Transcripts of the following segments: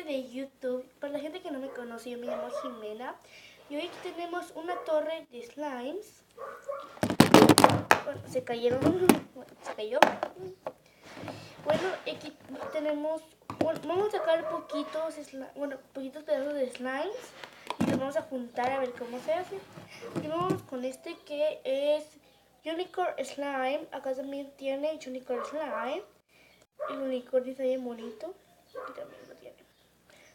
gente de YouTube. Para la gente que no me conoce, yo me llamo Jimena. Y hoy tenemos una torre de slimes. Bueno, se cayeron. Bueno, se cayó. Bueno, aquí tenemos... Bueno, vamos a sacar poquitos pedazos de slimes. Y los vamos a juntar a ver cómo se hace. Y vamos con este que es Unicorn Slime. Acá también tiene Unicorn Slime. El unicornio está bien bonito. Aquí también lo tiene.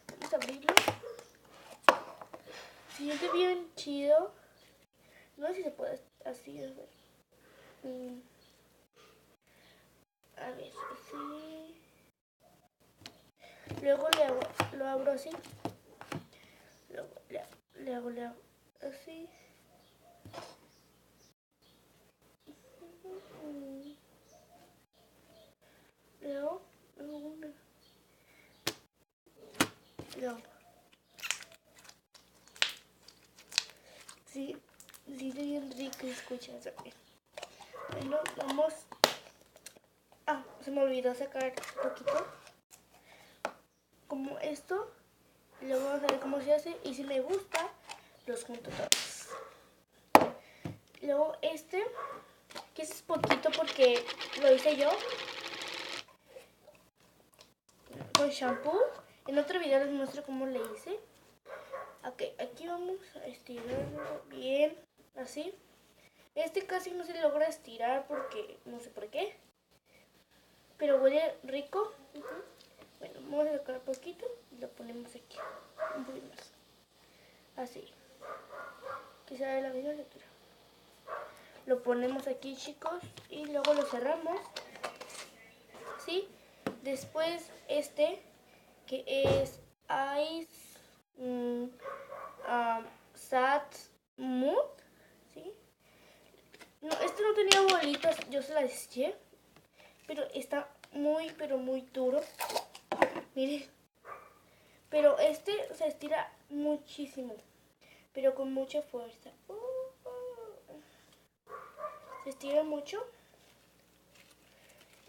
Vamos a abrirlo. Se siente bien chido. No sé si se puede así. A ver. A ver, así. Luego lo abro así. Luego le hago así. Luego sí, sí, de bien rico escuchas también. Bueno, vamos. Ah, se me olvidó sacar un poquito. Como esto. Y luego vamos a ver cómo se hace. Y si me gusta, los junto todos. Luego este, que es poquito porque lo hice yo. Con shampoo. En otro video les muestro cómo le hice. Ok, aquí vamos a estirarlo bien, así. Este casi no se logra estirar porque no sé por qué. Pero huele rico. Bueno, vamos a sacar poquito y lo ponemos aquí. Un poquito más. Así. Que sea de la misma altura. Lo ponemos aquí, chicos, y luego lo cerramos. ¿Sí? Después este, que es Ice Sat Mood. ¿Sí? No, este no tenía bolitas, yo se las eché. Pero está muy, pero muy duro. Miren. Pero este se estira muchísimo. Pero con mucha fuerza. Se estira mucho.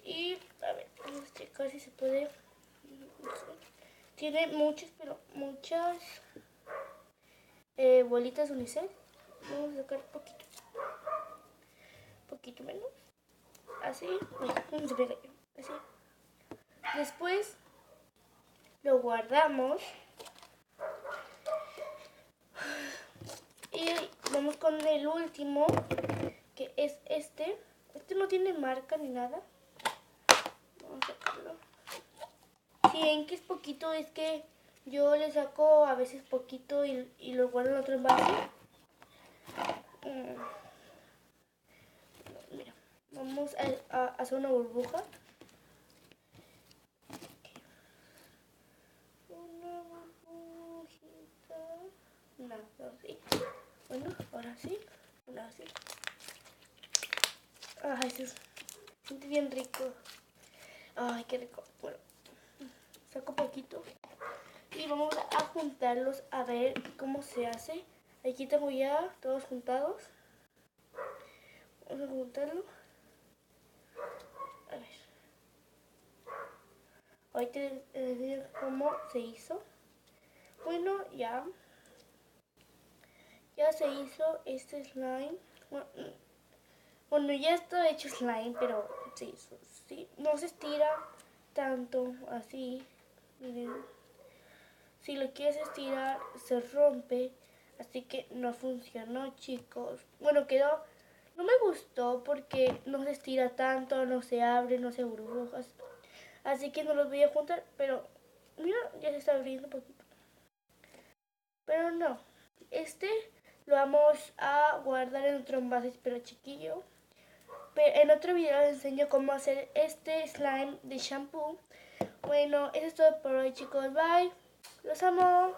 Y a ver, vamos a checar si se puede. Tiene muchas, pero muchas bolitas unicel. Vamos a sacar poquito. Poquito menos. Así. Vamos a ver así. Después lo guardamos. Y vamos con el último, que es este. Este no tiene marca ni nada. Vamos a sacarlo. Si ven que es poquito, es que yo le saco a veces poquito y lo guardo en otro envase. Mira, vamos a hacer una burbuja. Una burbujita. Una, dos, sí. Bueno, ahora sí. Ahora sí. Ay, se siente bien rico. Ay, qué rico. Bueno, saco poquito. Y vamos a juntarlos a ver cómo se hace. Aquí tengo ya todos juntados. Vamos a juntarlo. A ver. Ahorita te digo cómo se hizo. Bueno, ya se hizo este slime. Bueno, ya está hecho slime, pero se hizo. Sí, no se estira tanto así. Miren. Si lo quieres estirar, se rompe. Así que no funcionó, chicos. Bueno, quedó... No me gustó porque no se estira tanto, no se abre, no se burbujas. Así que no los voy a juntar, pero... Mira, ya se está abriendo un poquito. Pero no. Este lo vamos a guardar en otro envase, pero chiquillo. Pero en otro video les enseño cómo hacer este slime de shampoo. Bueno, eso es todo por hoy, chicos. Bye. Los amo.